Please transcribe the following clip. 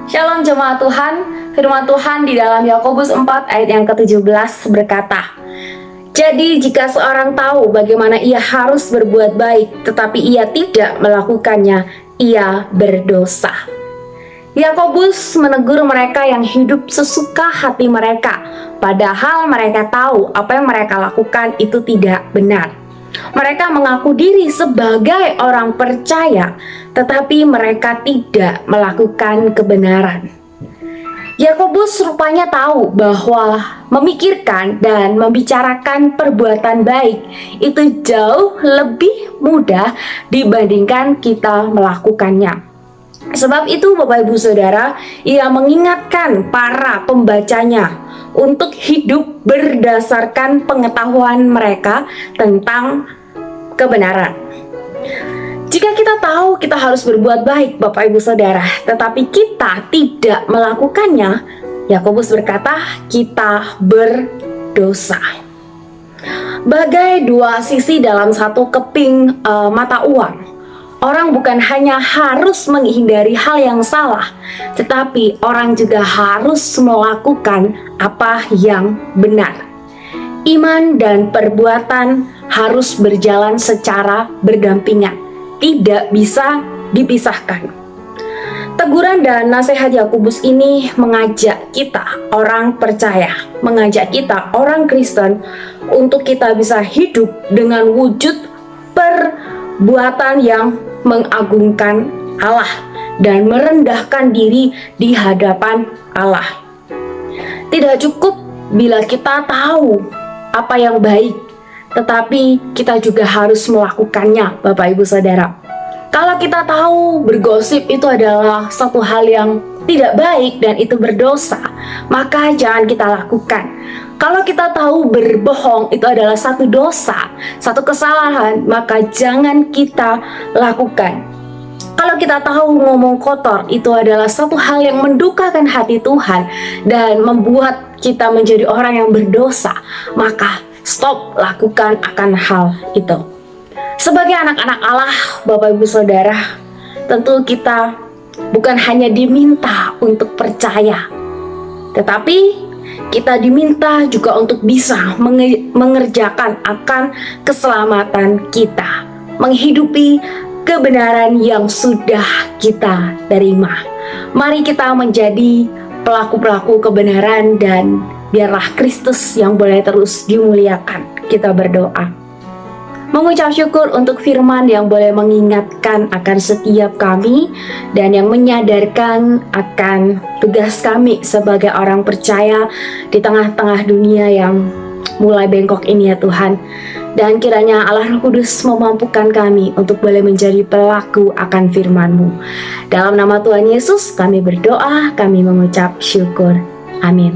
Shalom jemaat Tuhan, firman Tuhan di dalam Yakobus 4 ayat yang ke-17 berkata, jadi jika seorang tahu bagaimana ia harus berbuat baik, tetapi ia tidak melakukannya, ia berdosa. Yakobus menegur mereka yang hidup sesuka hati mereka, padahal mereka tahu apa yang mereka lakukan itu tidak benar. Mereka mengaku diri sebagai orang percaya, tetapi mereka tidak melakukan kebenaran. Yakobus rupanya tahu bahwa memikirkan dan membicarakan perbuatan baik itu jauh lebih mudah dibandingkan kita melakukannya. Sebab itu Bapak Ibu Saudara, ia mengingatkan para pembacanya untuk hidup berdasarkan pengetahuan mereka tentang kebenaran. Jika kita tahu kita harus berbuat baik Bapak Ibu Saudara, tetapi kita tidak melakukannya, Yakobus berkata kita berdosa. Bagai dua sisi dalam satu keping mata uang. Orang bukan hanya harus menghindari hal yang salah, tetapi orang juga harus melakukan apa yang benar. Iman dan perbuatan harus berjalan secara berdampingan, tidak bisa dipisahkan. Teguran dan nasihat Yakobus ini mengajak kita orang percaya, mengajak kita orang Kristen untuk kita bisa hidup dengan wujud perbuatan yang mengagungkan Allah dan merendahkan diri di hadapan Allah. Tidak cukup bila kita tahu apa yang baik, tetapi kita juga harus melakukannya, Bapak Ibu Saudara. Kalau kita tahu bergosip itu adalah satu hal yang tidak baik dan itu berdosa, maka jangan kita lakukan. Kalau kita tahu berbohong itu adalah satu dosa, satu kesalahan, maka jangan kita lakukan. Kalau kita tahu ngomong kotor itu adalah satu hal yang mendukakan hati Tuhan dan membuat kita menjadi orang yang berdosa, maka stop lakukan akan hal itu. Sebagai anak-anak Allah, Bapak Ibu Saudara, tentu kita bukan hanya diminta untuk percaya, tetapi kita diminta juga untuk bisa mengerjakan akan keselamatan kita, menghidupi kebenaran yang sudah kita terima. Mari kita menjadi pelaku-pelaku kebenaran dan biarlah Kristus yang boleh terus dimuliakan. Kita berdoa. Mengucap syukur untuk firman yang boleh mengingatkan akan setiap kami dan yang menyadarkan akan tugas kami sebagai orang percaya di tengah-tengah dunia yang mulai bengkok ini ya Tuhan. Dan kiranya Allah Roh Kudus memampukan kami untuk boleh menjadi pelaku akan firman-Mu. Dalam nama Tuhan Yesus kami berdoa, kami mengucap syukur. Amin.